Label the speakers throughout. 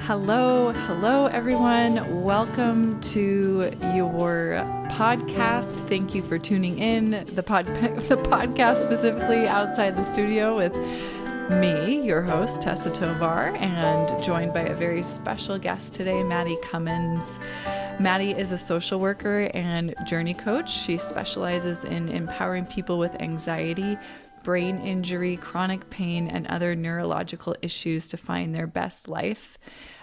Speaker 1: Hello, everyone. Welcome to your podcast. Thank you for tuning in. The podcast specifically outside the studio with me, your host, Tessa Tovar, and joined by a very special guest today, Mattie Cummins. Mattie is a social worker and journey coach. She specializes in empowering people with anxiety, brain injury, chronic pain, and other neurological issues to find their best life.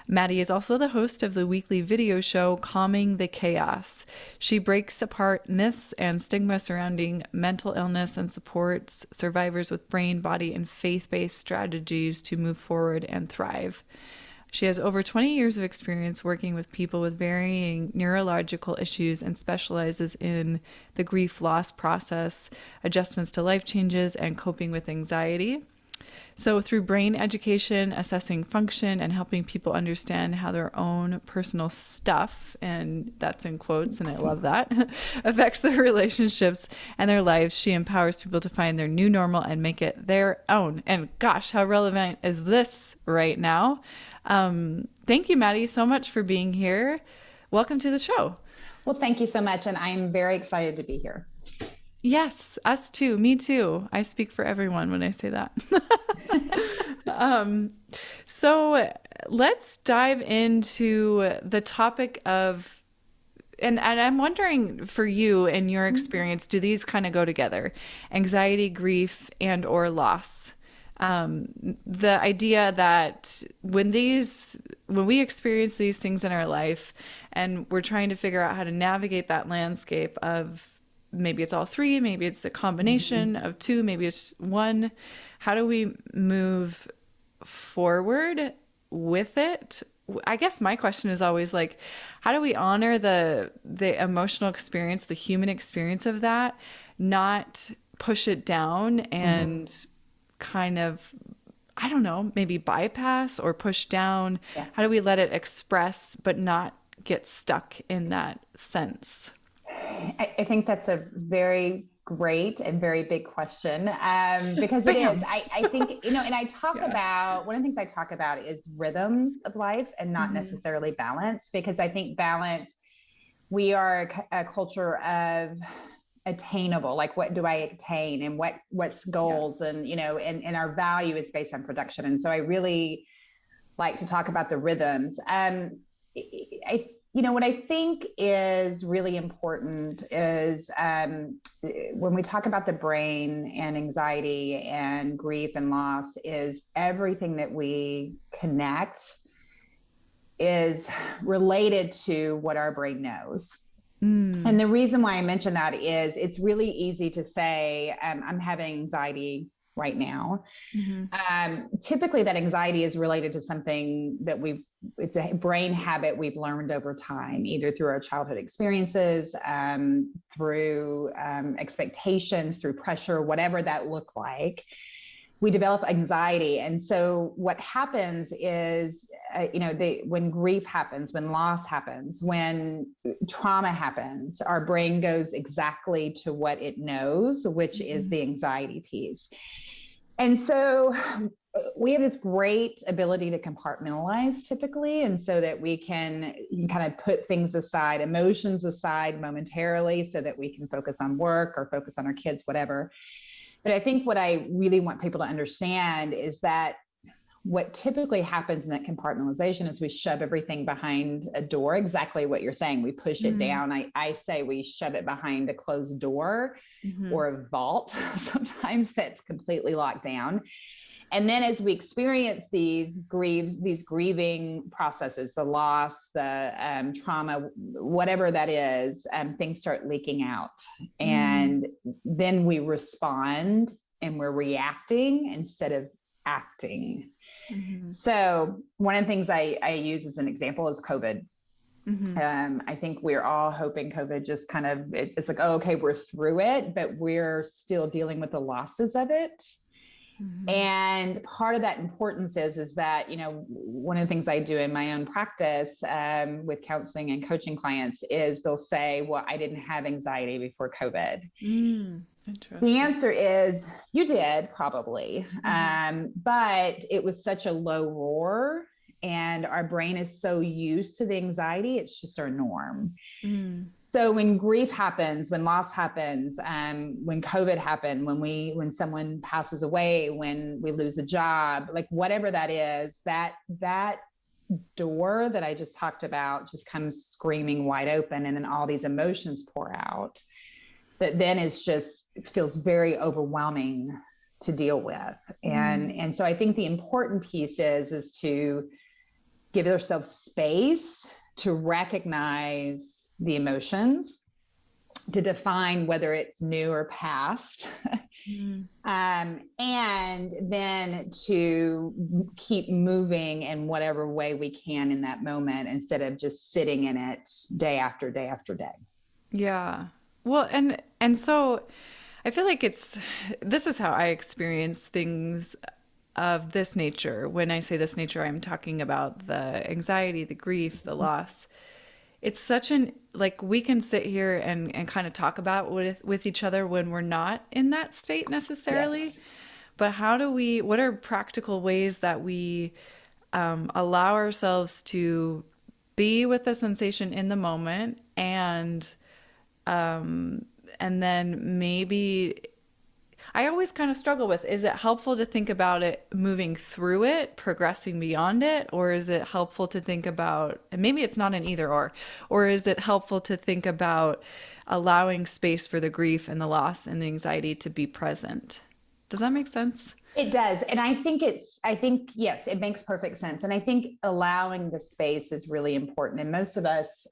Speaker 1: Mattie is also the host of the weekly video show, Calming the Chaos. She breaks apart myths and stigma surrounding mental illness and supports survivors with brain, body, and faith-based strategies to move forward and thrive. She has over 20 years of experience working with people with varying neurological issues and specializes in the grief loss process, adjustments to life changes, and coping with anxiety. So through brain education, assessing function, and helping people understand how their own personal stuff, and that's in quotes, and I love that, affects their relationships and their lives, she empowers people to find their new normal and make it their own. And gosh, how relevant is this right now? Thank you, Mattie, so much for being here. Welcome to the show.
Speaker 2: Well, thank you so much. And I'm very excited to be here.
Speaker 1: Yes, us too. Me too. I speak for everyone when I say that. So let's dive into the topic of, and I'm wondering for you and your experience, do these kind of go together? Anxiety, grief, and or loss. The idea that when we experience these things in our life and we're trying to figure out how to navigate that landscape of maybe it's all three, maybe it's a combination of two, maybe it's one. How do we move forward with it? I guess my question is always like, how do we honor the emotional experience, the human experience of that, not push it down and kind of, I don't know, maybe bypass or push down? Yeah. How do we let it express but not get stuck in that sense?
Speaker 2: I think that's a very great and very big question because it is. I think, and I talk about, one of the things I talk about is rhythms of life and not necessarily balance, because I think balance, we are a culture of attainable, like what do I attain and what's goals and, and our value is based on production. And so I really like to talk about the rhythms. What I think is really important is when we talk about the brain and anxiety and grief and loss, is everything that we connect is related to what our brain knows. And the reason why I mention that is it's really easy to say, I'm having anxiety right now. Typically that anxiety is related to something that it's a brain habit we've learned over time, either through our childhood experiences, through expectations, through pressure, whatever that looked like. We develop anxiety. And so what happens is, when grief happens, when loss happens, when trauma happens, our brain goes exactly to what it knows, which is the anxiety piece. And so we have this great ability to compartmentalize typically. And so that you can kind of put things aside, emotions aside momentarily, so that we can focus on work or focus on our kids, whatever. But I think what I really want people to understand is that what typically happens in that compartmentalization is we shove everything behind a door, exactly what you're saying. We push it down. I say we shove it behind a closed door or a vault, sometimes that's completely locked down. And then as we experience these grieving processes, the loss, the trauma, whatever that is, things start leaking out. And then we respond and we're reacting instead of acting. So one of the things I use as an example is COVID. I think we're all hoping COVID just kind of, it's like, oh, okay, we're through it, but we're still dealing with the losses of it. And part of that importance is that, one of the things I do in my own practice with counseling and coaching clients is they'll say, well, I didn't have anxiety before COVID. The answer is you did probably, but it was such a low roar and our brain is so used to the anxiety, it's just our norm.
Speaker 1: Mm.
Speaker 2: So when grief happens, when loss happens, when COVID happened, when someone passes away, when we lose a job, like whatever that is, that door that I just talked about just comes screaming wide open, and then all these emotions pour out. That then is just feels very overwhelming to deal with. And so I think the important piece is to give ourselves space to recognize the emotions, to define whether it's new or past, and then to keep moving in whatever way we can in that moment, instead of just sitting in it day after day after day.
Speaker 1: Yeah. Well, and so I feel like this is how I experience things of this nature. When I say this nature, I'm talking about the anxiety, the grief, the loss. It's such like we can sit here and kind of talk about with each other when we're not in that state necessarily.
Speaker 2: Yes.
Speaker 1: But what are practical ways that we allow ourselves to be with the sensation in the moment, and then maybe I always kind of struggle with, is it helpful to think about it moving through it, progressing beyond it, or is it helpful to think about, and maybe it's not an either or is it helpful to think about allowing space for the grief and the loss and the anxiety to be present? Does that make sense?
Speaker 2: It does. And I think yes, it makes perfect sense. And I think allowing the space is really important. And most of us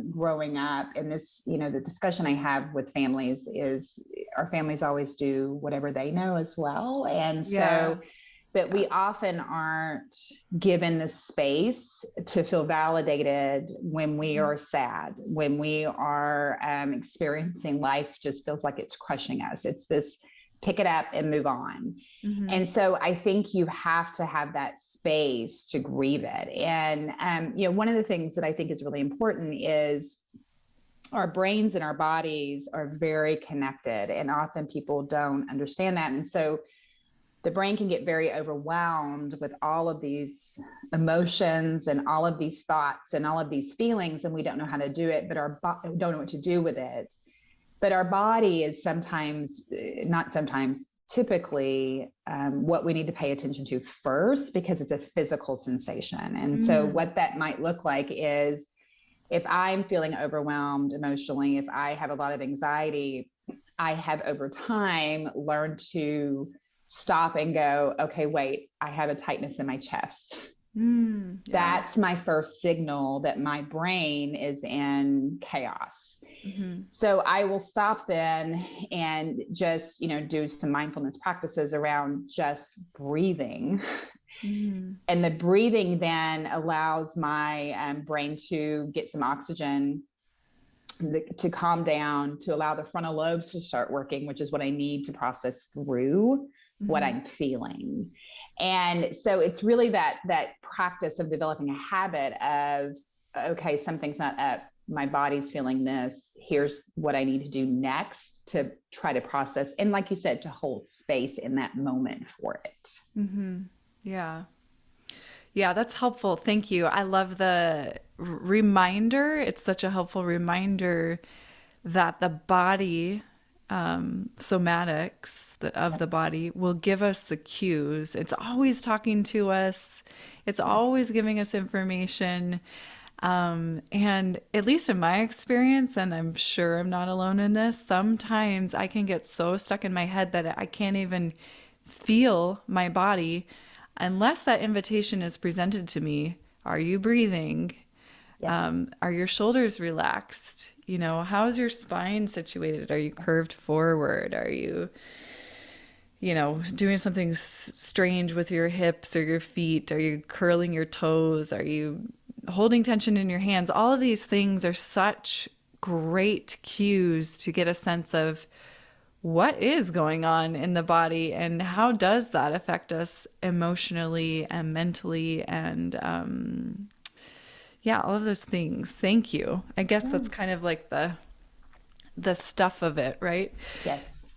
Speaker 2: growing up, and this, the discussion I have with families is our families always do whatever they know as well. And so, but we often aren't given the space to feel validated when we are sad, when we are experiencing life just feels like it's crushing us. It's this pick it up and move on. And so I think you have to have that space to grieve it. And, one of the things that I think is really important is our brains and our bodies are very connected, and often people don't understand that. And so the brain can get very overwhelmed with all of these emotions and all of these thoughts and all of these feelings, and we don't know how to do it, but don't know what to do with it. But our body is typically what we need to pay attention to first, because it's a physical sensation. And so what that might look like is, if I'm feeling overwhelmed emotionally, if I have a lot of anxiety, I have over time learned to stop and go, okay, wait, I have a tightness in my chest. That's my first signal that my brain is in chaos. So I will stop then and just, do some mindfulness practices around just breathing. And the breathing then allows my brain to get some oxygen, to calm down, to allow the frontal lobes to start working, which is what I need to process through what I'm feeling. And so it's really that practice of developing a habit of, okay, something's not up, my body's feeling this, here's what I need to do next to try to process. And like you said, to hold space in that moment for it.
Speaker 1: Yeah. Yeah, that's helpful. Thank you. I love the reminder. It's such a helpful reminder that the body, somatics of the body, will give us the cues. It's always talking to us. It's always giving us information. And at least in my experience, and I'm sure I'm not alone in this, sometimes I can get so stuck in my head that I can't even feel my body unless that invitation is presented to me. Are you breathing? Yes. Are your shoulders relaxed? How's your spine situated? Are you curved forward? Are you, doing something strange with your hips or your feet? Are you curling your toes? Are you holding tension in your hands? All of these things are such great cues to get a sense of what is going on in the body and how does that affect us emotionally and mentally and all of those things. Thank you. I guess that's kind of like the stuff of it, right?
Speaker 2: Yes.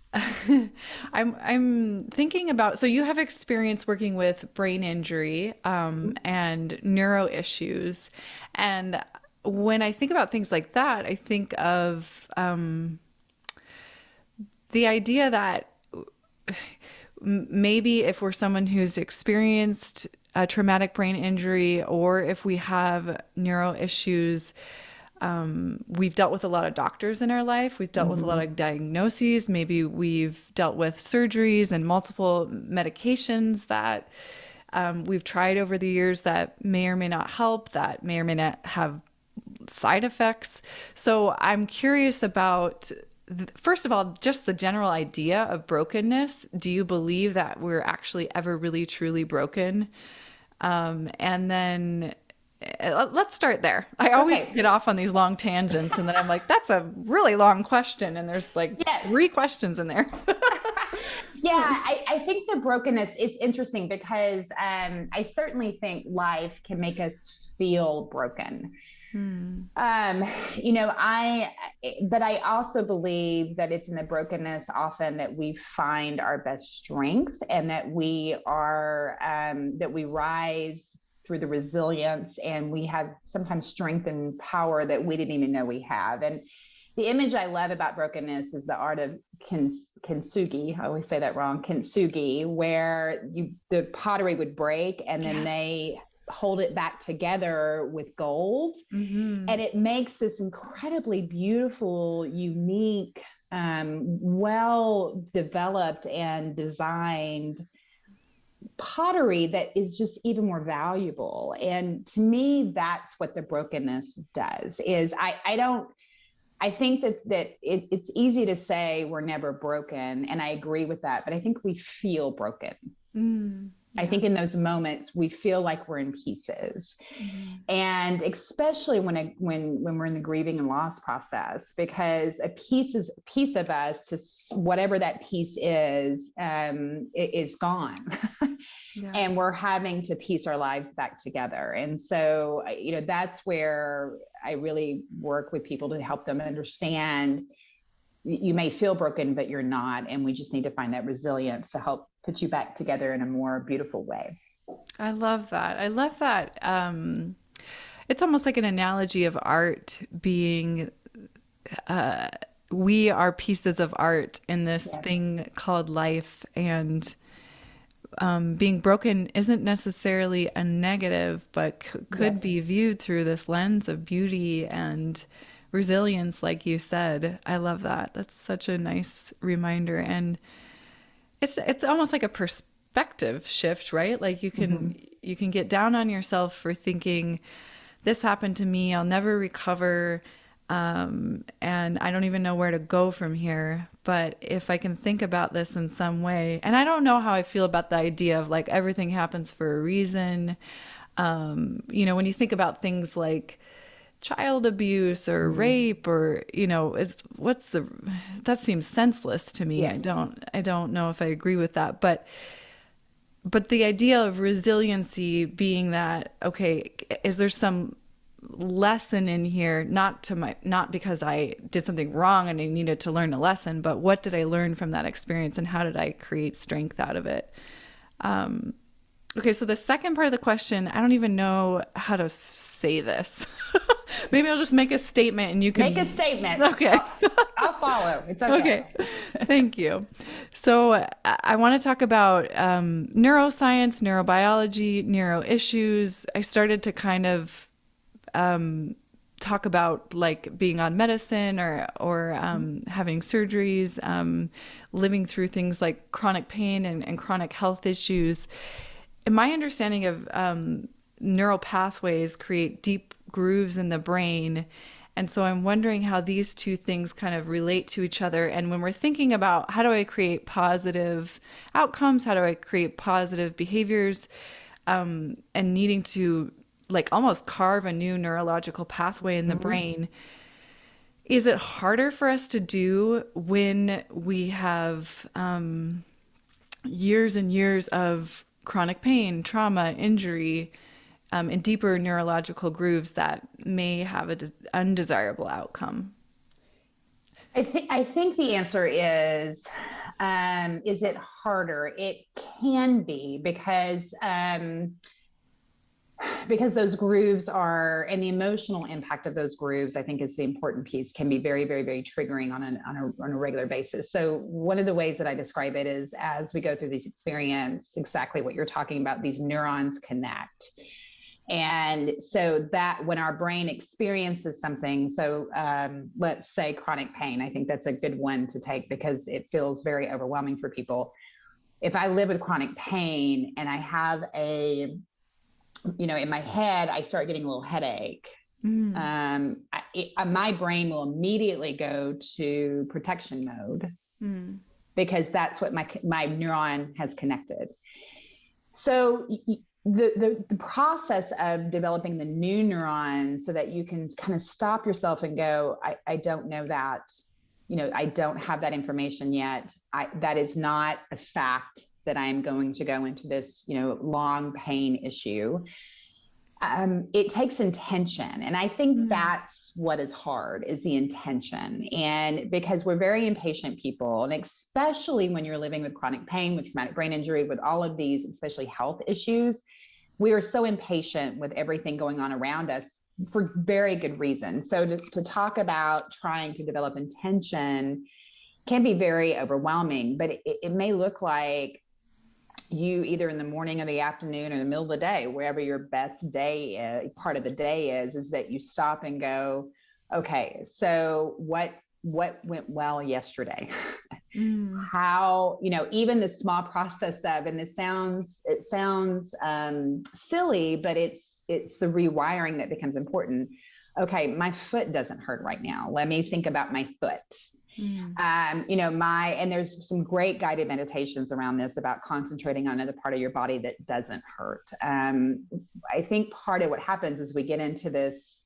Speaker 1: I'm thinking about, so you have experience working with brain injury and neuro issues. And when I think about things like that, I think of the idea that maybe if we're someone who's experienced a traumatic brain injury, or if we have neuro issues, we've dealt with a lot of doctors in our life. We've dealt with a lot of diagnoses. Maybe we've dealt with surgeries and multiple medications that we've tried over the years that may or may not help, that may or may not have side effects. So I'm curious about, first of all, just the general idea of brokenness. Do you believe that we're actually ever really truly broken? And then let's start there. I always get off on these long tangents, and then I'm like, that's a really long question. And there's like three questions in there.
Speaker 2: I think the brokenness, it's interesting because I certainly think life can make us feel broken. But I also believe that it's in the brokenness often that we find our best strength, and that we rise through the resilience, and we have sometimes strength and power that we didn't even know we have. And the image I love about brokenness is the art of kintsugi. I always say that wrong. Kintsugi, where the pottery would break, and then they hold it back together with gold. And it makes this incredibly beautiful, unique, well developed and designed pottery that is just even more valuable. And to me, that's what the brokenness does. Is I think that it's easy to say we're never broken, and I agree with that, but I think we feel broken. I think in those moments we feel like we're in pieces. And especially when we're in the grieving and loss process, because a piece of us, to whatever that piece is gone. And we're having to piece our lives back together. And so, that's where I really work with people to help them understand you may feel broken, but you're not. And we just need to find that resilience to help put you back together in a more beautiful way.
Speaker 1: I love that. It's almost like an analogy of art being, we are pieces of art in this thing called life. And being broken isn't necessarily a negative, but could be viewed through this lens of beauty and resilience, like you said. I love that. That's such a nice reminder. And it's almost like a perspective shift, right? Like you can get down on yourself for thinking, this happened to me, I'll never recover, and I don't even know where to go from here. But if I can think about this in some way, and I don't know how I feel about the idea of like everything happens for a reason. When you think about things like child abuse or rape, or that seems senseless to me. I don't know if I agree with that, but the idea of resiliency being that, okay, is there some lesson in here, not because I did something wrong and I needed to learn a lesson, but what did I learn from that experience, and how did I create strength out of it? Okay, so the second part of the question, I don't even know how to say this. Maybe I'll just make a statement and you can...
Speaker 2: Make a statement.
Speaker 1: Okay.
Speaker 2: I'll follow. It's okay.
Speaker 1: Thank you. So I want to talk about neuroscience, neurobiology, neuro issues. I started to kind of talk about like being on medicine or having surgeries, living through things like chronic pain and chronic health issues. And my understanding of neural pathways create deep grooves in the brain. And so I'm wondering how these two things kind of relate to each other. And when we're thinking about how do I create positive outcomes, how do I create positive behaviors, and needing to like almost carve a new neurological pathway in the brain, is it harder for us to do when we have years and years of chronic pain, trauma, injury, and deeper neurological grooves that may have an undesirable outcome?
Speaker 2: I think the answer is Is it harder? It can be because those grooves are, and the emotional impact of those grooves, I think, is the important piece, can be very, very, very triggering on a regular basis. So one of the ways that I describe it is, as we go through these experience, exactly what you're talking about, these neurons connect. And so that when our brain experiences something, so let's say chronic pain, I think that's a good one to take because it feels very overwhelming for people. If I live with chronic pain and I have in my head, I start getting a little headache. My brain will immediately go to protection mode because that's what my neuron has connected. So the process of developing the new neurons so that you can kind of stop yourself and go, I don't know that, I don't have that information yet. That is not a fact that I'm going to go into this, long pain issue. It takes intention. And I think that's what is hard, is the intention. And because we're very impatient people, and especially when you're living with chronic pain, with traumatic brain injury, with all of these, especially health issues, we are so impatient with everything going on around us for very good reason. So to talk about trying to develop intention can be very overwhelming, but it may look like you either in the morning or the afternoon or the middle of the day, wherever your best day part of the day is that you stop and go, okay, so what went well yesterday? How, even the small process of, and it sounds silly, but it's the rewiring that becomes important. Okay, my foot doesn't hurt right now. Let me think about my foot. And there's some great guided meditations around this about concentrating on another part of your body that doesn't hurt. I think part of what happens is we get into this,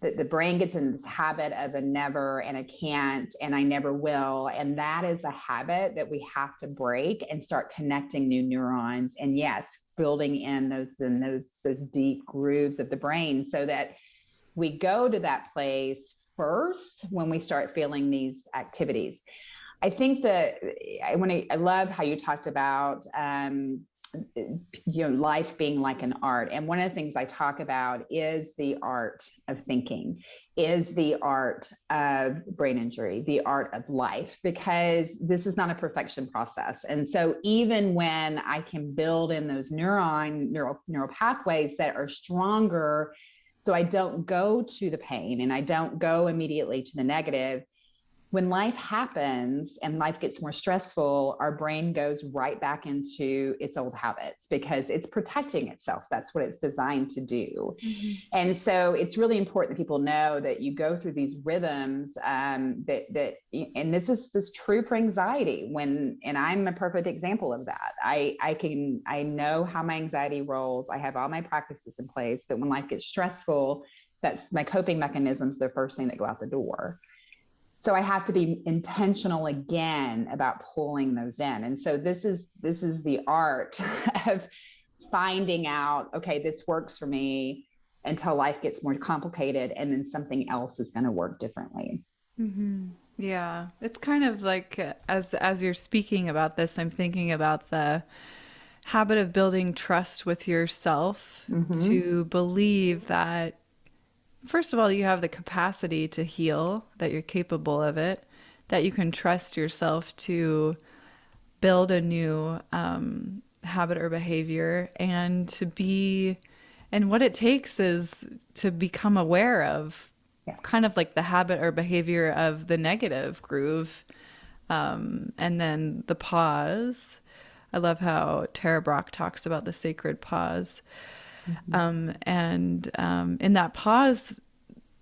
Speaker 2: the brain gets in this habit of a never and a can't and I never will. And that is a habit that we have to break and start connecting new neurons. And yes, building in those deep grooves of the brain so that we go to that place first when we start feeling these activities. I think that I love how you talked about life being like an art. And one of the things I talk about is the art of thinking, is the art of brain injury, the art of life, because this is not a perfection process. And so even when I can build in those neural pathways that are stronger, so I don't go to the pain and I don't go immediately to the negative. When life happens and life gets more stressful, our brain goes right back into its old habits because it's protecting itself. That's what it's designed to do. And so it's really important that people know that you go through these rhythms and this is true for anxiety and I'm a perfect example of that. I know how my anxiety rolls. I have all my practices in place, but when life gets stressful, that's my coping mechanisms, the first thing that go out the door. So I have to be intentional again about pulling those in. And so this is the art of finding out, okay, this works for me until life gets more complicated and then something else is going to work differently.
Speaker 1: Yeah. It's kind of like as you're speaking about this, I'm thinking about the habit of building trust with yourself to believe that first of all, you have the capacity to heal, that you're capable of it, that you can trust yourself to build a new habit or behavior and what it takes is to become aware of kind of like the habit or behavior of the negative groove. And then the pause. I love how Tara Brach talks about the sacred pause. And in that pause,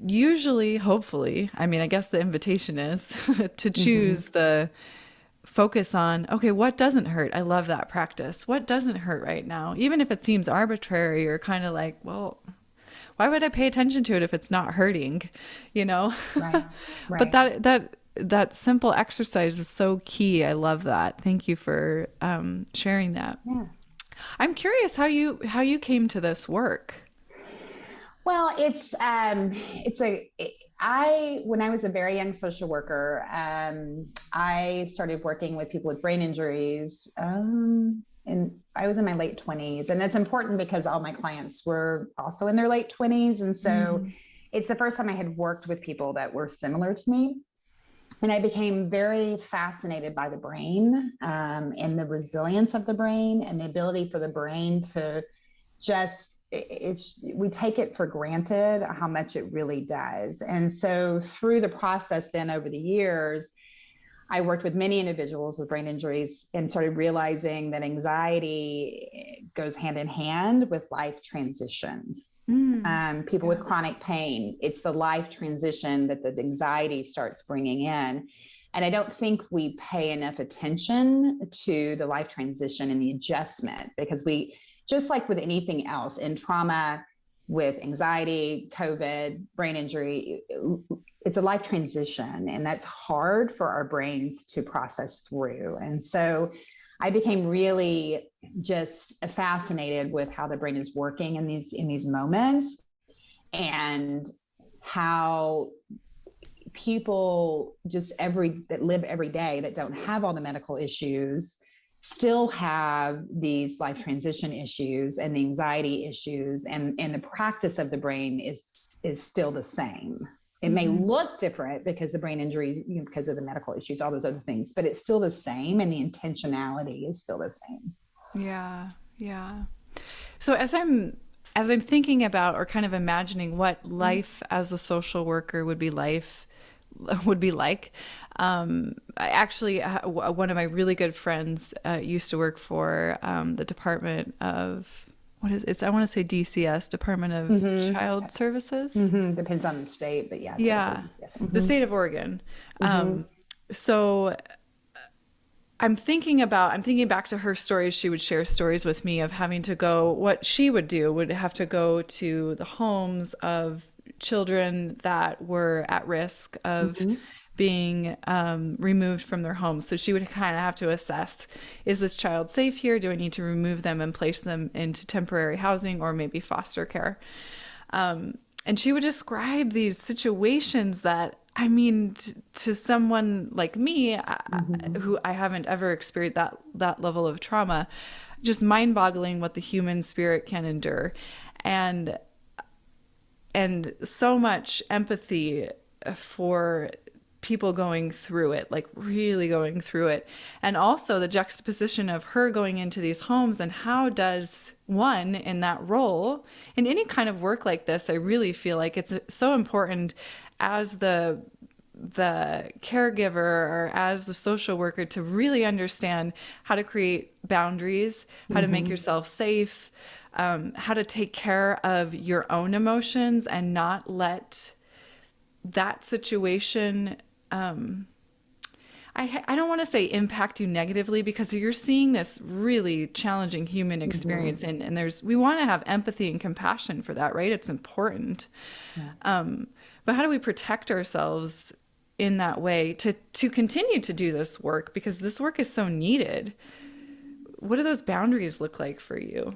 Speaker 1: usually, hopefully, I guess the invitation is to choose the focus on, okay, what doesn't hurt? I love that practice. What doesn't hurt right now? Even if it seems arbitrary or kind of like, well, why would I pay attention to it if it's not hurting? Right. But that simple exercise is so key. I love that. Thank you for sharing that.
Speaker 2: Yeah.
Speaker 1: I'm curious how you came to this work.
Speaker 2: Well, when I was a very young social worker, I started working with people with brain injuries. And I was in my late 20s. And that's important because all my clients were also in their late 20s. And so it's the first time I had worked with people that were similar to me. And I became very fascinated by the brain, and the resilience of the brain, and the ability for the brain to just, we take it for granted how much it really does. And so through the process then over the years, I worked with many individuals with brain injuries and started realizing that anxiety goes hand in hand with life transitions. People with chronic pain, it's the life transition that the anxiety starts bringing in. And I don't think we pay enough attention to the life transition and the adjustment, because we, just like with anything else in trauma, with anxiety, COVID, brain injury, it's a life transition, and that's hard for our brains to process through. And so I became really just fascinated with how the brain is working in these moments, and how people that live every day that don't have all the medical issues still have these life transition issues and the anxiety issues, and the practice of the brain is still the same. It may look different because the brain injuries, because of the medical issues, all those other things, but it's still the same, and the intentionality is still the same.
Speaker 1: Yeah, yeah. So as I'm thinking about, or kind of imagining what life as a social worker would be like, I actually, one of my really good friends used to work for the Department of, what is it? I want to say DCS, Department of Child Services.
Speaker 2: Depends on the state, but yeah.
Speaker 1: Yeah, the state of Oregon. So I'm thinking back to her stories. She would share stories with me of having to go, what she would do would have to go to the homes of children that were at risk of being removed from their homes. So she would kind of have to assess, is this child safe here? Do I need to remove them and place them into temporary housing or maybe foster care? And she would describe these situations that, I mean, to someone like me, who I haven't ever experienced that level of trauma, just mind-boggling what the human spirit can endure. And so much empathy for people going through it, like really going through it. And also the juxtaposition of her going into these homes, and how does one in that role, in any kind of work like this, I really feel like it's so important as the caregiver or as the social worker to really understand how to create boundaries, how to make yourself safe, how to take care of your own emotions and not let that situation, I don't want to say impact you negatively, because you're seeing this really challenging human experience, and we want to have empathy and compassion for that, right? It's important. But how do we protect ourselves in that way to continue to do this work, because this work is so needed? What do those boundaries look like for you?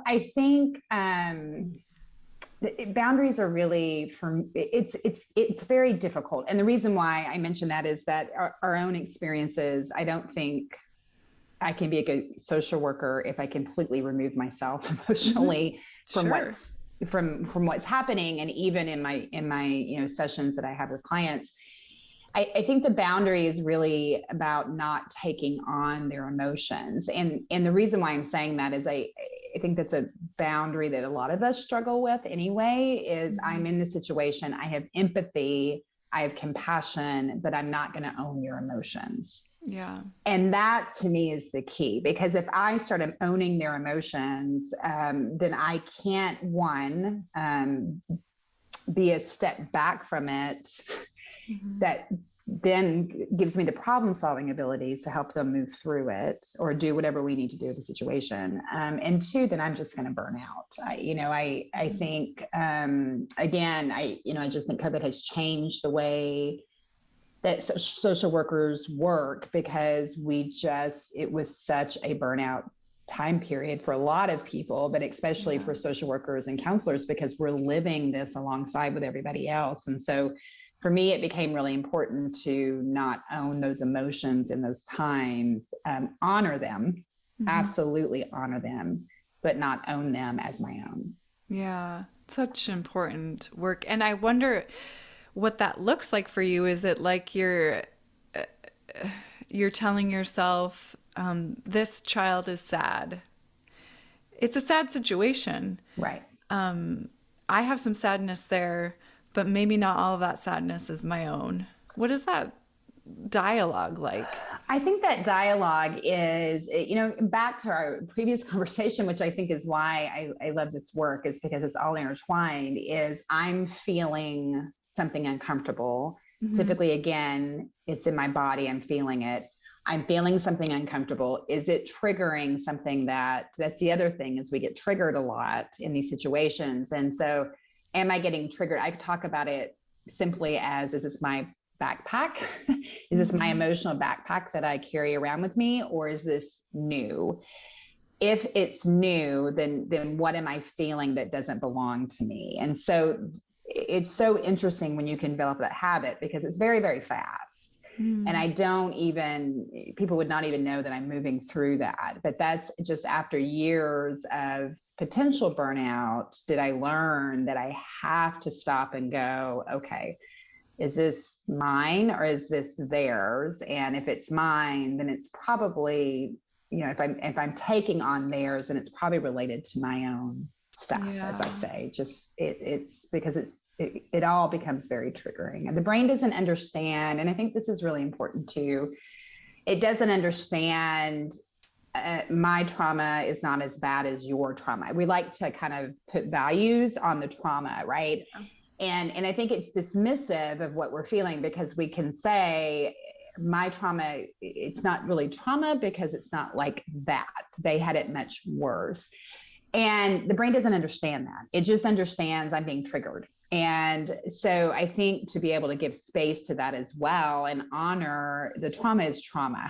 Speaker 2: I think boundaries are really, it's very difficult. And the reason why I mention that is that our own experiences, I don't think I can be a good social worker if I completely remove myself emotionally from what's happening. And even in my sessions that I have with clients, I think the boundary is really about not taking on their emotions. And the reason why I'm saying that is I think that's a boundary that a lot of us struggle with anyway, is I'm in the situation, I have empathy, I have compassion, but I'm not going to own your emotions.
Speaker 1: Yeah.
Speaker 2: And that to me is the key, because if I start owning their emotions, then I can't, be a step back from it. That then gives me the problem solving abilities to help them move through it or do whatever we need to do in the situation. And two, then I'm just going to burn out. I think, again, I just think COVID has changed the way that social workers work, because it was such a burnout time period for a lot of people, but especially for social workers and counselors, because we're living this alongside with everybody else. And so for me, it became really important to not own those emotions in those times, honor them, absolutely honor them, but not own them as my own.
Speaker 1: Yeah, such important work. And I wonder what that looks like for you. Is it like you're telling yourself, this child is sad. It's a sad situation.
Speaker 2: Right.
Speaker 1: I have some sadness there, but maybe not all of that sadness is my own. What is that dialogue like?
Speaker 2: I think that dialogue is, back to our previous conversation, which I think is why I love this work, is because it's all intertwined, is I'm feeling something uncomfortable. Typically, again, it's in my body. I'm feeling it. I'm feeling something uncomfortable. Is it triggering something that's the other thing, is we get triggered a lot in these situations. And so am I getting triggered? I talk about it simply as, is this my backpack? Is this my emotional backpack that I carry around with me, or is this new? If it's new, then what am I feeling that doesn't belong to me? And so it's so interesting when you can develop that habit, because it's very, very fast. And people would not even know that I'm moving through that. But that's just after years of potential burnout, did I learn that I have to stop and go, okay, is this mine or is this theirs? And if it's mine, then it's probably, if I'm taking on theirs, then it's probably related to my own stuff, as I say. Just it's because it all becomes very triggering, and the brain doesn't understand. And I think this is really important too. It doesn't understand my trauma is not as bad as your trauma. We like to kind of put values on the trauma, right? And I think it's dismissive of what we're feeling, because we can say my trauma, it's not really trauma because it's not like that. They had it much worse. And the brain doesn't understand that. It just understands I'm being triggered. And so I think to be able to give space to that as well, and honor the trauma is trauma.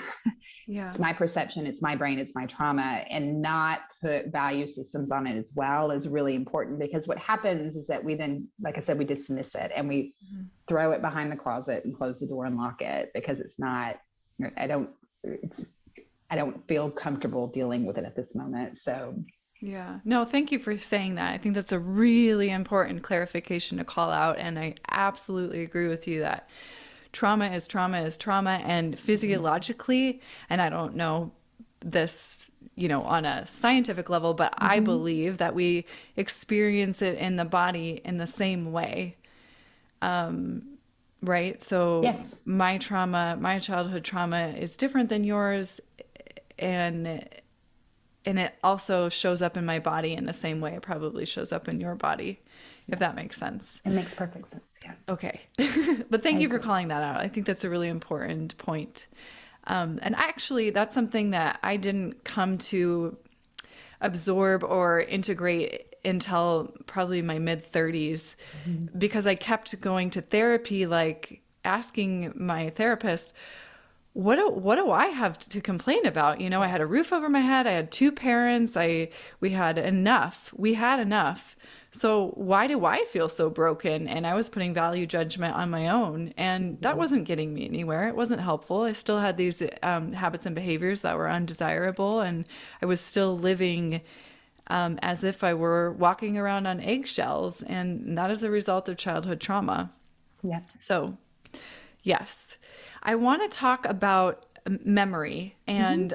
Speaker 2: Yeah. It's my perception, it's my brain, it's my trauma, and not put value systems on it as well is really important, because what happens is that we then, like I said, we dismiss it and we throw it behind the closet and close the door and lock it, because it's not, I don't feel comfortable dealing with it at this moment. So
Speaker 1: yeah. No, thank you for saying that. I think that's a really important clarification to call out. And I absolutely agree with you that trauma is trauma is trauma. And physiologically, and I don't know this, on a scientific level, but I believe that we experience it in the body in the same way. Right? So yes. My trauma, my childhood trauma is different than yours. And it also shows up in my body in the same way it probably shows up in your body, if that makes sense.
Speaker 2: It makes perfect sense, yeah.
Speaker 1: Okay. But thank you for calling that out. I think that's a really important point. And actually, that's something that I didn't come to absorb or integrate until probably my mid-30s, because I kept going to therapy, like asking my therapist, what do I have to complain about? I had a roof over my head. I had two parents. We had enough. So why do I feel so broken? And I was putting value judgment on my own, and that wasn't getting me anywhere. It wasn't helpful. I still had these habits and behaviors that were undesirable, and I was still living as if I were walking around on eggshells, and that is a result of childhood trauma.
Speaker 2: Yeah.
Speaker 1: So, yes. I want to talk about memory, and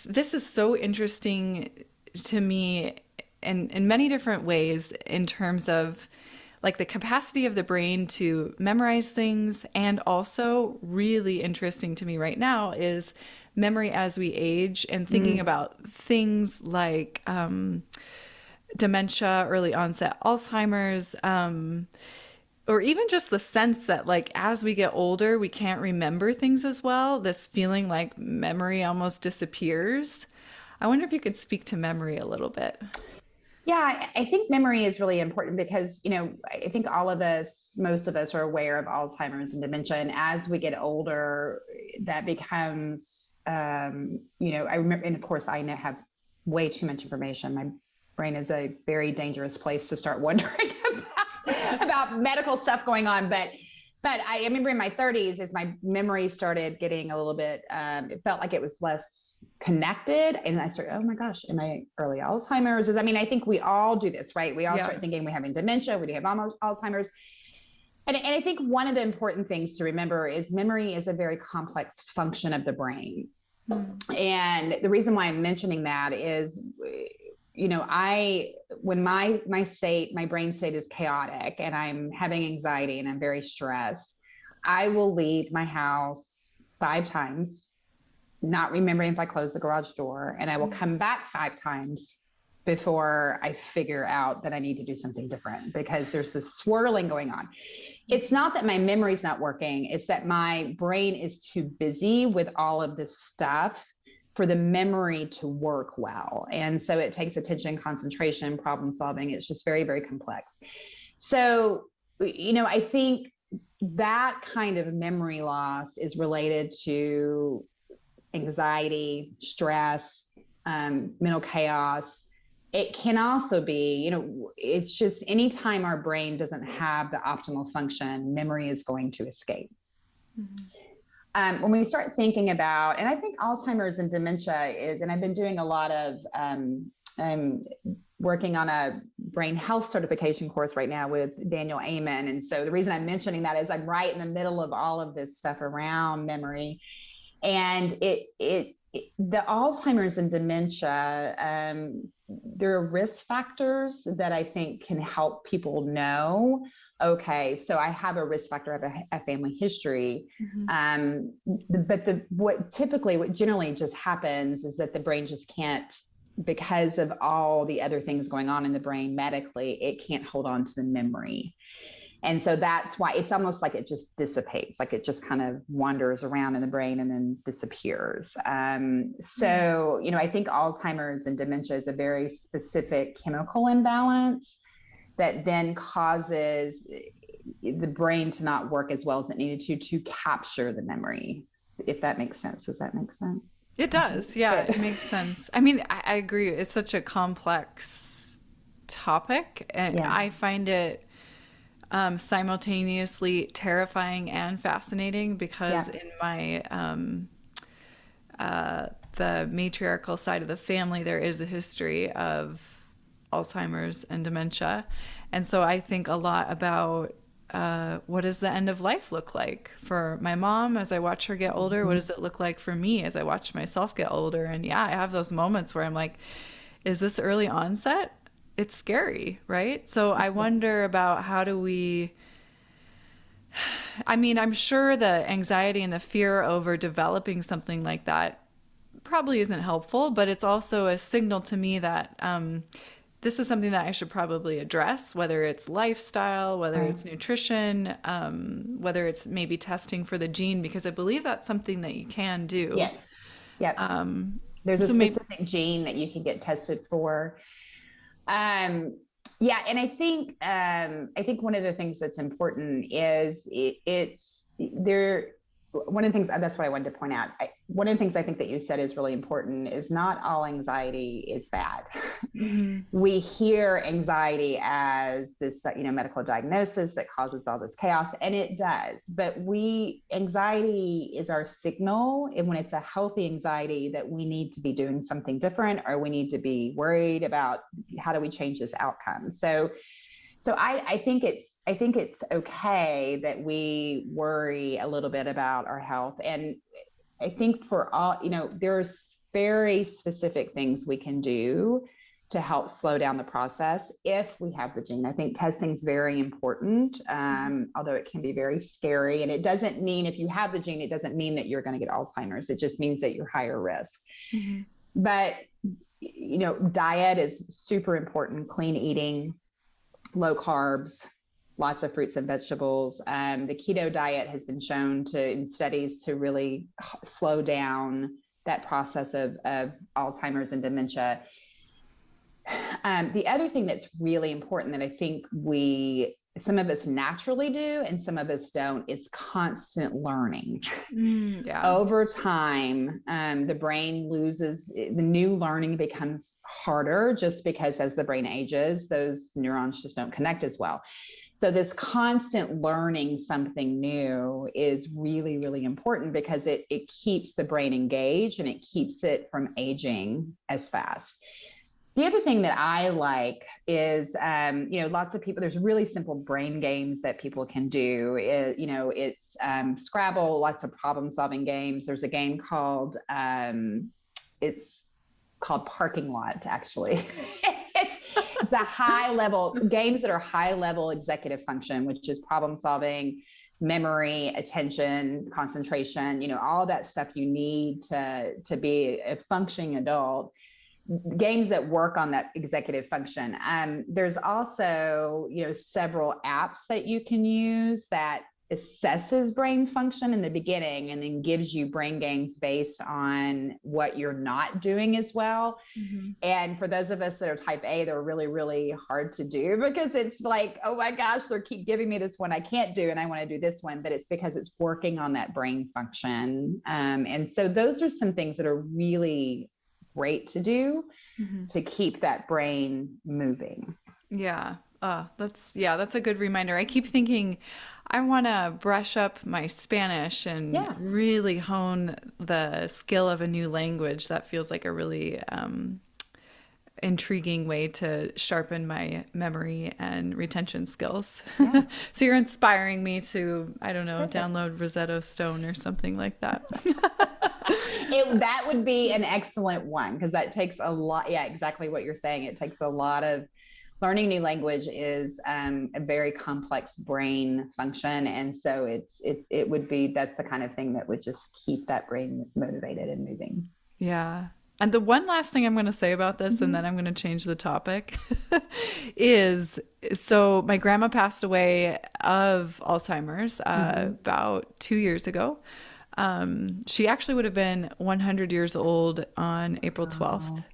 Speaker 1: this is so interesting to me in many different ways, in terms of like the capacity of the brain to memorize things, and also really interesting to me right now is memory as we age, and thinking about things like dementia, early onset Alzheimer's, or even just the sense that, like, as we get older, we can't remember things as well. This feeling like memory almost disappears. I wonder if you could speak to memory a little bit.
Speaker 2: Yeah, I think memory is really important because, I think most of us are aware of Alzheimer's and dementia. And as we get older, that becomes, I remember, and of course I have way too much information. My brain is a very dangerous place to start wondering about medical stuff going on. But I remember in my 30s, as my memory started getting a little bit, it felt like it was less connected. And I started, oh my gosh, am I early Alzheimer's? I mean, I think we all do this, right? We all start thinking we're having dementia, we have Alzheimer's. And I think one of the important things to remember is memory is a very complex function of the brain. And the reason why I'm mentioning that is, when my brain state is chaotic and I'm having anxiety and I'm very stressed, I will leave my house 5 times, not remembering if I closed the garage door, and I will come back 5 times before I figure out that I need to do something different, because there's this swirling going on. It's not that my memory's not working. It's that my brain is too busy with all of this stuff for the memory to work well. And so it takes attention, concentration, problem solving. It's just very, very complex. So, I think that kind of memory loss is related to anxiety, stress, mental chaos. It can also be, it's just anytime our brain doesn't have the optimal function, memory is going to escape. When we start thinking about, and I think Alzheimer's and dementia is, and I've been doing a lot of, I'm working on a brain health certification course right now with Daniel Amen. And so the reason I'm mentioning that is I'm right in the middle of all of this stuff around memory. And the Alzheimer's and dementia, there are risk factors that I think can help people know, okay, so I have a risk factor, I have a family history. But what generally just happens is that the brain just can't, because of all the other things going on in the brain medically, it can't hold on to the memory. And so that's why it's almost like it just dissipates, like it just kind of wanders around in the brain and then disappears. So, I think Alzheimer's and dementia is a very specific chemical imbalance that then causes the brain to not work as well as it needed to capture the memory, if that makes sense. Does that make sense?
Speaker 1: It does. Yeah, it makes sense. I mean, I agree. It's such a complex topic, and I find it simultaneously terrifying and fascinating, because in my the matriarchal side of the family, there is a history of Alzheimer's and dementia, and so I think a lot about what does the end of life look like for my mom as I watch her get older? What does it look like for me as I watch myself get older? And I have those moments where I'm like, is this early onset? It's scary, right? So I wonder about how do we, I mean, I'm sure the anxiety and the fear over developing something like that probably isn't helpful, but it's also a signal to me that this is something that I should probably address, whether it's lifestyle, whether it's nutrition, whether it's maybe testing for the gene, because I believe that's something that you can do.
Speaker 2: Yes. Yep. There's a specific gene that you can get tested for. And I think one of the things that's important is one of the things, that's what I wanted to point out. One of the things I think that you said is really important is not all anxiety is bad. We hear anxiety as this, medical diagnosis that causes all this chaos, and it does. But anxiety is our signal, and when it's a healthy anxiety, that we need to be doing something different, or we need to be worried about how do we change this outcome. So I think it's okay that we worry a little bit about our health. And I think for all, there's very specific things we can do to help slow down the process if we have the gene. I think testing is very important, although it can be very scary. And it doesn't mean if you have the gene, it doesn't mean that you're going to get Alzheimer's. It just means that you're higher risk. But, diet is super important, clean eating, low carbs, lots of fruits and vegetables. The keto diet has been shown in studies to really slow down that process of Alzheimer's and dementia. The other thing that's really important that I think we some of us naturally do and some of us don't, is constant learning.
Speaker 1: Yeah.
Speaker 2: Over time, the brain loses, the new learning becomes harder just because as the brain ages, those neurons just don't connect as well. So this constant learning something new is really, really important because it keeps the brain engaged and it keeps it from aging as fast. The other thing that I like is, lots of people, there's really simple brain games that people can do. It's Scrabble, lots of problem solving games. There's a game called, it's called Parking Lot, actually. It's the high level games that are high level executive function, which is problem solving, memory, attention, concentration, all that stuff you need to be a functioning adult. Games that work on that executive function. There's also, several apps that you can use that assesses brain function in the beginning and then gives you brain games based on what you're not doing as well. Mm-hmm. And for those of us that are type A, they're really, really hard to do because it's like, oh my gosh, they keep giving me this one I can't do and I want to do this one, but it's because it's working on that brain function. And so those are some things that are really great to do to keep that brain moving.
Speaker 1: Yeah. That's a good reminder. I keep thinking I want to brush up my Spanish and really hone the skill of a new language. That feels like a really intriguing way to sharpen my memory and retention skills. Yeah. So you're inspiring me to, I don't know, download Rosetta Stone or something like that.
Speaker 2: That would be an excellent one because that takes a lot. Yeah, exactly what you're saying. It takes a lot of learning new language is a very complex brain function. And so it would be, that's the kind of thing that would just keep that brain motivated and moving.
Speaker 1: Yeah. And the one last thing I'm going to say about this, and then I'm going to change the topic, is so my grandma passed away of Alzheimer's about 2 years ago. She actually would have been 100 years old on April 12th. Wow.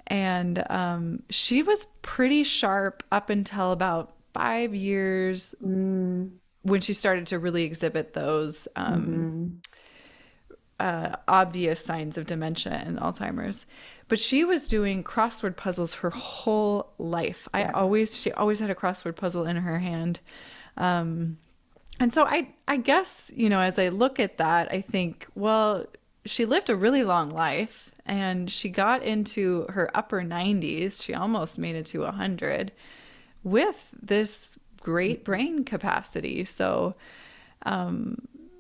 Speaker 1: And she was pretty sharp up until about 5 years when she started to really exhibit those obvious signs of dementia and Alzheimer's. But she was doing crossword puzzles her whole life. She always had a crossword puzzle in her hand. And so I guess, as I look at that, I think, well, she lived a really long life and she got into her upper 90s. She almost made it to 100 with this great brain capacity. So,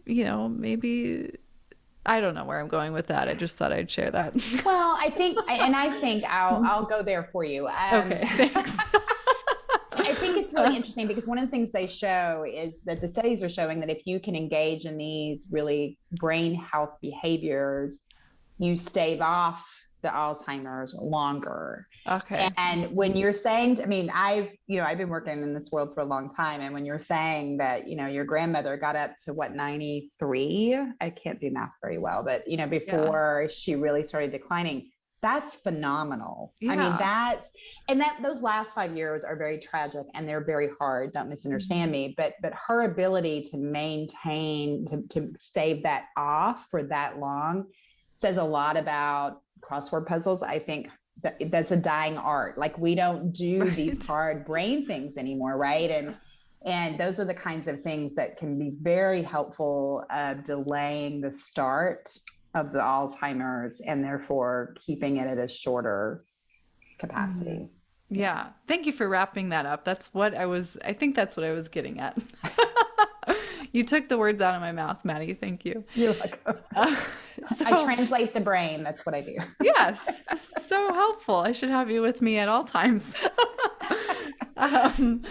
Speaker 1: maybe, I don't know where I'm going with that. I just thought I'd share that.
Speaker 2: Well, I think I'll go there for you.
Speaker 1: Okay, thanks.
Speaker 2: I think it's really interesting because one of the things they show is that the studies are showing that if you can engage in these really brain health behaviors, you stave off the Alzheimer's longer.
Speaker 1: Okay.
Speaker 2: And when you're saying, I've been working in this world for a long time. And when you're saying that, your grandmother got up to 93, I can't do math very well, but, before she really started declining, that's phenomenal. Yeah. Those last 5 years are very tragic and they're very hard. Don't misunderstand me, but her ability to maintain, to stave that off for that long says a lot about crossword puzzles. I think that's a dying art. Like we don't do these hard brain things anymore. Right. And those are the kinds of things that can be very helpful, delaying the start of the Alzheimer's and therefore keeping it at a shorter capacity.
Speaker 1: Yeah. Thank you for wrapping that up. I think that's what I was getting at. You took the words out of my mouth, Mattie. Thank you.
Speaker 2: You're welcome. I translate the brain. That's what I do.
Speaker 1: Yes. So helpful. I should have you with me at all times. I'm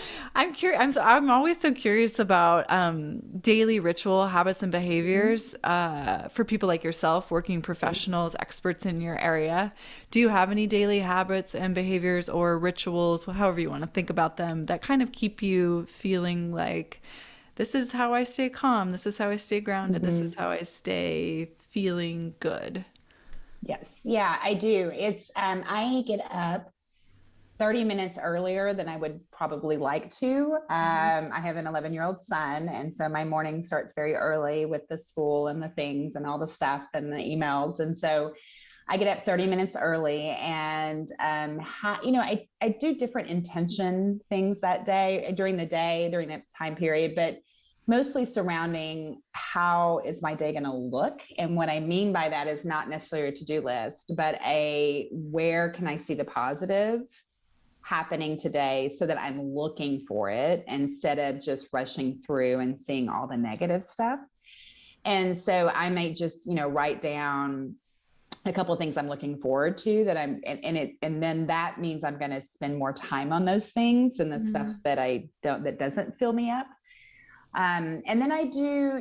Speaker 1: curious. I'm always so curious about daily ritual habits and behaviors for people like yourself, working professionals, experts in your area. Do you have any daily habits and behaviors or rituals, however you want to think about them, that kind of keep you feeling like this is how I stay calm, this is how I stay grounded, this is how I stay feeling good?
Speaker 2: Yes. Yeah, I do. It's I get up 30 minutes earlier than I would probably like to. I have an 11-year-old son. And so my morning starts very early with the school and the things and all the stuff and the emails. And so I get up 30 minutes early and, I do different intention things that day, during that time period, but mostly surrounding how is my day going to look. And what I mean by that is not necessarily a to-do list, but where can I see the positive happening today so that I'm looking for it instead of just rushing through and seeing all the negative stuff. And so I may just, write down a couple of things I'm looking forward to that and then that means I'm going to spend more time on those things than the stuff that doesn't fill me up. And then I do,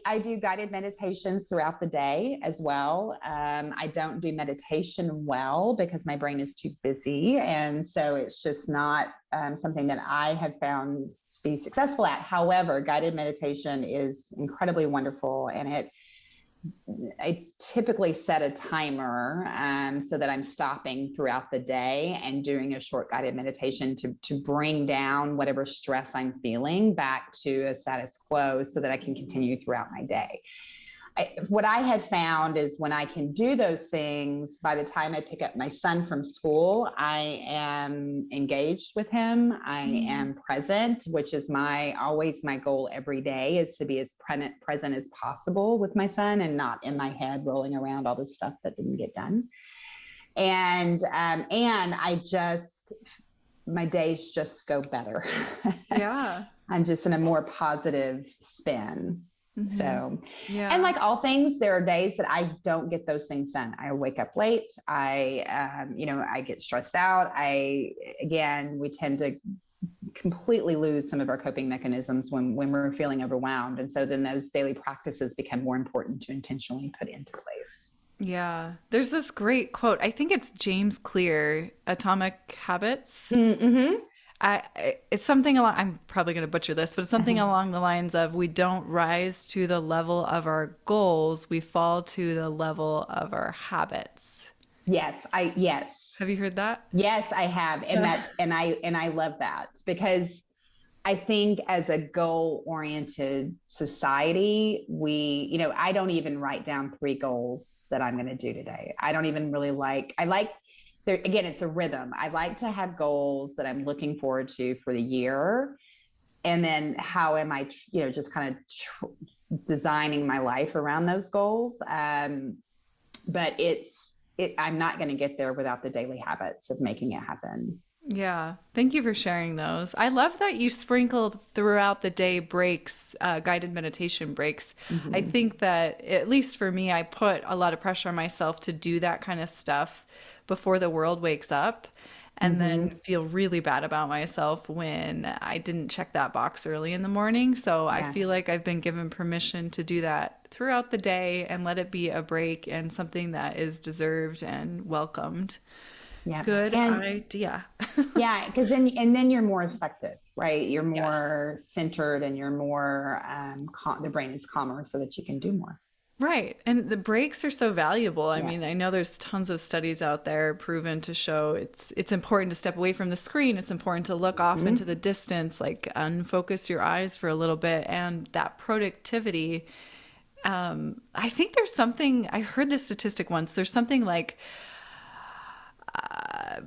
Speaker 2: I do guided meditations throughout the day as well. I don't do meditation well because my brain is too busy. And so it's just not something that I have found to be successful at. However, guided meditation is incredibly wonderful. And I typically set a timer so that I'm stopping throughout the day and doing a short guided meditation to bring down whatever stress I'm feeling back to a status quo so that I can continue throughout my day. What I have found is when I can do those things, by the time I pick up my son from school, I am engaged with him. I am present, which is always my goal every day, is to be as present as possible with my son and not in my head rolling around all the stuff that didn't get done. And my days just go better.
Speaker 1: Yeah.
Speaker 2: I'm just in a more positive spin. So,
Speaker 1: yeah.
Speaker 2: And like all things, there are days that I don't get those things done. I wake up late. I get stressed out. We tend to completely lose some of our coping mechanisms when we're feeling overwhelmed. And so then those daily practices become more important to intentionally put into place.
Speaker 1: Yeah. There's this great quote. I think it's James Clear, Atomic Habits.
Speaker 2: Mm-hmm.
Speaker 1: It's something along, I'm probably going to butcher this, but it's something along the lines of, we don't rise to the level of our goals, we fall to the level of our habits.
Speaker 2: Yes.
Speaker 1: Have you heard that?
Speaker 2: Yes, I have. And I love that, because I think as a goal-oriented society, I don't even write down 3 goals that I'm going to do today. I don't even really there, again, it's a rhythm. I like to have goals that I'm looking forward to for the year. And then how am I, just kind of designing my life around those goals. But I'm not going to get there without the daily habits of making it happen.
Speaker 1: Yeah. Thank you for sharing those. I love that you sprinkle throughout the day breaks, guided meditation breaks. I think that, at least for me, I put a lot of pressure on myself to do that kind of stuff before the world wakes up, and then feel really bad about myself when I didn't check that box early in the morning. So I feel like I've been given permission to do that throughout the day and let it be a break and something that is deserved and welcomed.
Speaker 2: Yeah.
Speaker 1: Good idea.
Speaker 2: Yeah, because then you're more effective, right? You're more centered, and you're more the brain is calmer so that you can do more.
Speaker 1: Right. And the breaks are so valuable. I mean, I know there's tons of studies out there proven to show it's important to step away from the screen. It's important to look off into the distance, like unfocus your eyes for a little bit. And that productivity, I think there's something, I heard this statistic once, there's something like,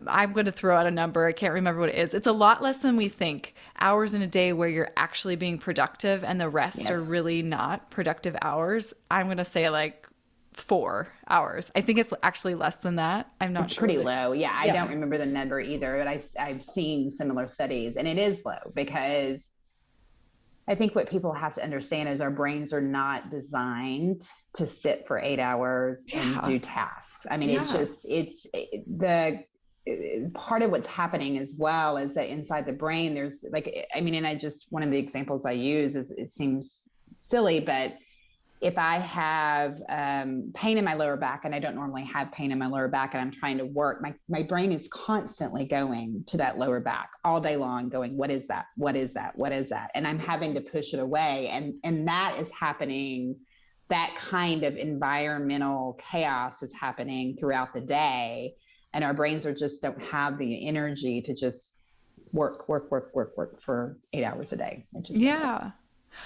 Speaker 1: I'm going to throw out a number. I can't remember what it is. It's a lot less than we think. Hours in a day where you're actually being productive, and the rest are really not productive hours. I'm going to say like 4 hours. I think it's actually less than that. I'm not sure.
Speaker 2: It's pretty low. Yeah, I don't remember the number either, but I've seen similar studies, and it is low, because I think what people have to understand is our brains are not designed to sit for 8 hours and do tasks. I mean, it's part of what's happening as well is that inside the brain, there's one of the examples I use is, it seems silly, but if I have pain in my lower back, and I don't normally have pain in my lower back, and I'm trying to work, my brain is constantly going to that lower back all day long, going, what is that? What is that? What is that? And I'm having to push it away. And that is happening. That kind of environmental chaos is happening throughout the day and our brains just don't have the energy to just work for 8 hours a day. It just
Speaker 1: Yeah.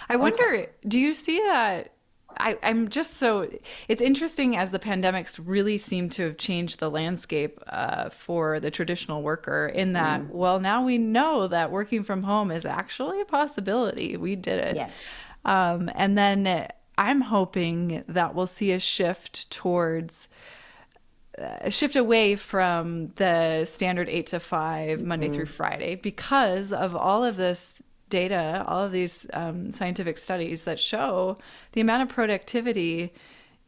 Speaker 1: I wonder, do you see that? I'm just so, it's interesting as the pandemics really seem to have changed the landscape for the traditional worker in that, well, now we know that working from home is actually a possibility. We did it.
Speaker 2: Yes.
Speaker 1: And then I'm hoping that we'll see a shift towards a shift away from the standard 8 to 5 Monday through Friday because of all of this data, all of these scientific studies that show the amount of productivity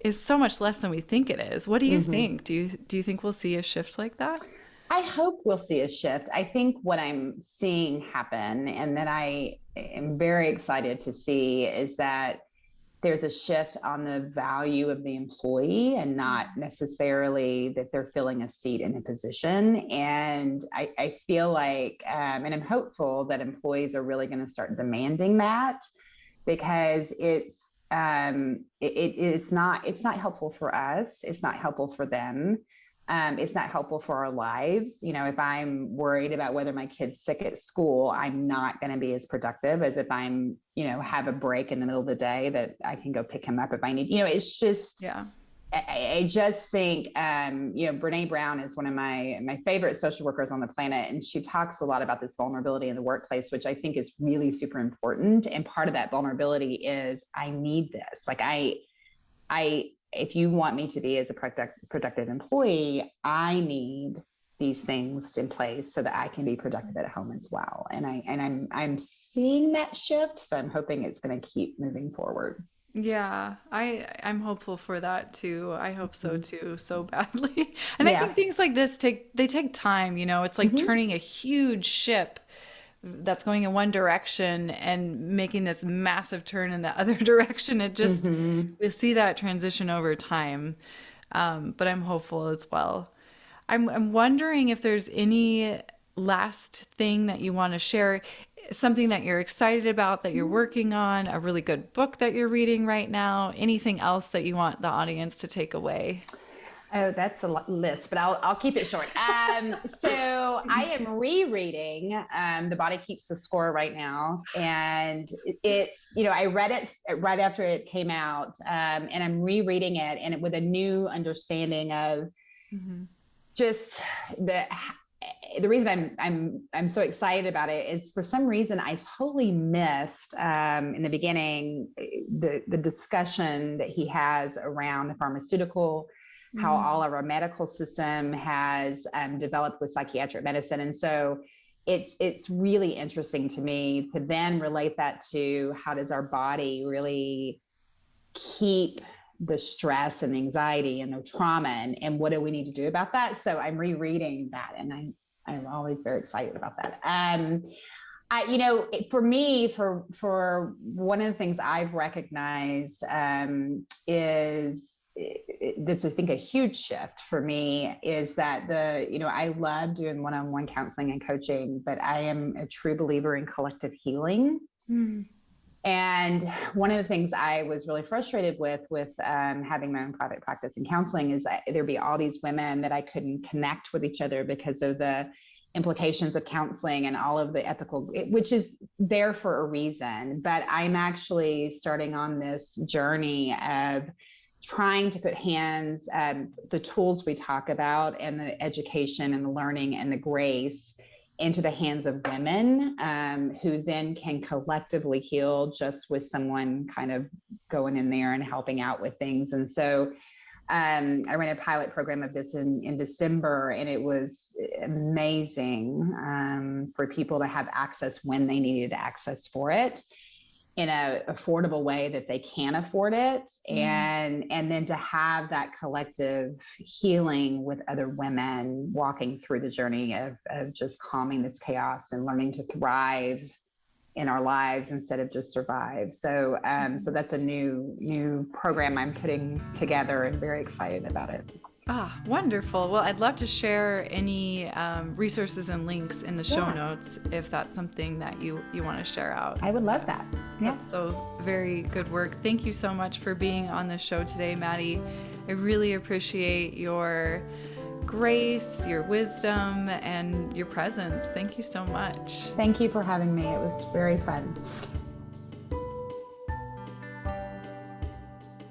Speaker 1: is so much less than we think it is. What do you think? Do you think we'll see a shift like that?
Speaker 2: I hope we'll see a shift. I think what I'm seeing happen, and that I am very excited to see, is that there's a shift on the value of the employee and not necessarily that they're filling a seat in a position. And I feel like, and I'm hopeful that employees are really going to start demanding that, because it's not helpful for us. It's not helpful for them. It's not helpful for our lives. You know, if I'm worried about whether my kid's sick at school, I'm not going to be as productive as if I'm, have a break in the middle of the day that I can go pick him up if I need. It's just,
Speaker 1: Yeah.
Speaker 2: I just think, Brene Brown is one of my favorite social workers on the planet. And she talks a lot about this vulnerability in the workplace, which I think is really super important. And part of that vulnerability is, I need this. Like if you want me to be as a productive employee, I need these things in place so that I can be productive at home as well. And I'm seeing that shift. So I'm hoping it's going to keep moving forward.
Speaker 1: Yeah, I'm hopeful for that too. I hope so too, so badly. And I think things like this take time, it's like turning a huge ship that's going in one direction and making this massive turn in the other direction. It just, we'll see that transition over time. But I'm hopeful as well. I'm wondering if there's any last thing that you want to share, something that you're excited about, that you're working on, a really good book that you're reading right now, anything else that you want the audience to take away?
Speaker 2: Oh, that's a list, but I'll keep it short. So I am rereading The Body Keeps the Score right now. And it's, I read it right after it came out, and I'm rereading it, and with a new understanding of just the reason I'm so excited about it is, for some reason, I totally missed in the beginning the discussion that he has around the pharmaceutical, how all of our medical system has developed with psychiatric medicine. And so it's really interesting to me to then relate that to how does our body really keep the stress and anxiety and the trauma, and what do we need to do about that? So I'm rereading that, and I'm always very excited about that. For me, for one of the things I've recognized is that's, I think, a huge shift for me, is that I love doing one-on-one counseling and coaching, but I am a true believer in collective healing. And one of the things I was really frustrated with having my own private practice in counseling is that there'd be all these women that I couldn't connect with each other because of the implications of counseling and all of the ethical, which is there for a reason. But I'm actually starting on this journey of trying to put the tools we talk about, and the education and the learning and the grace, into the hands of women who then can collectively heal just with someone kind of going in there and helping out with things. And so I ran a pilot program of this in December, and it was amazing for people to have access when they needed access for it, in an affordable way that they can afford it. And then to have that collective healing with other women walking through the journey of just calming this chaos and learning to thrive in our lives instead of just survive. So so that's a new program I'm putting together, and very excited about it.
Speaker 1: Ah, wonderful. Well, I'd love to share any resources and links in the show notes if that's something that you want to share out.
Speaker 2: I would love that. Yeah.
Speaker 1: That's so very good work. Thank you so much for being on the show today, Mattie. I really appreciate your grace, your wisdom, and your presence. Thank you so much.
Speaker 2: Thank you for having me. It was very fun.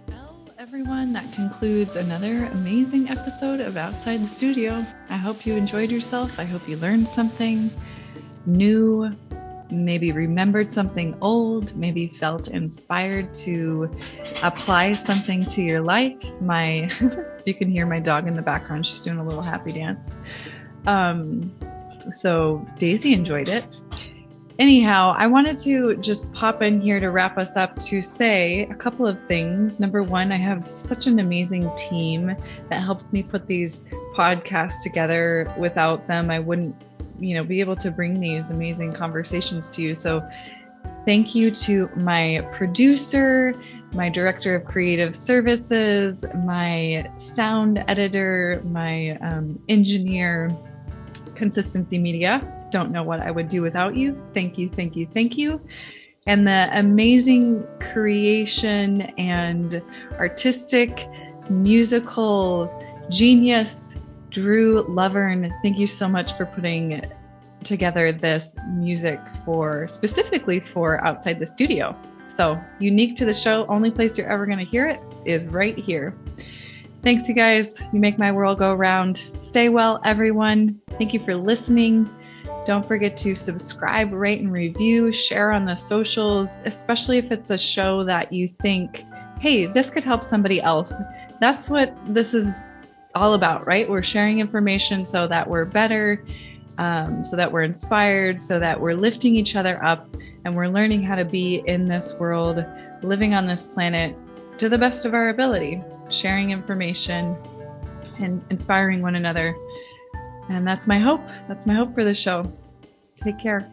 Speaker 1: Well, everyone, that concludes another amazing episode of Outside the Studio. I hope you enjoyed yourself. I hope you learned something new, maybe remembered something old, maybe felt inspired to apply something to your life. You can hear my dog in the background. She's doing a little happy dance. So Daisy enjoyed it. Anyhow, I wanted to just pop in here to wrap us up to say a couple of things. Number one, I have such an amazing team that helps me put these podcasts together. Without them, I wouldn't be able to bring these amazing conversations to you. So thank you to my producer, my director of creative services, my sound editor, my engineer, Consistency Media. Don't know what I would do without you. Thank you, thank you, thank you. And the amazing creation and artistic musical genius, Drew Lovern. Thank you so much for putting together this music specifically for Outside the Studio. So unique to the show, only place you're ever going to hear it is right here. Thanks, you guys. You make my world go round. Stay well, everyone. Thank you for listening. Don't forget to subscribe, rate, and review, share on the socials, especially if it's a show that you think, hey, this could help somebody else. That's what this is all about, right? We're sharing information so that we're better, so that we're inspired, so that we're lifting each other up, and we're learning how to be in this world, living on this planet to the best of our ability, sharing information and inspiring one another. And that's my hope. That's my hope for the show. Take care.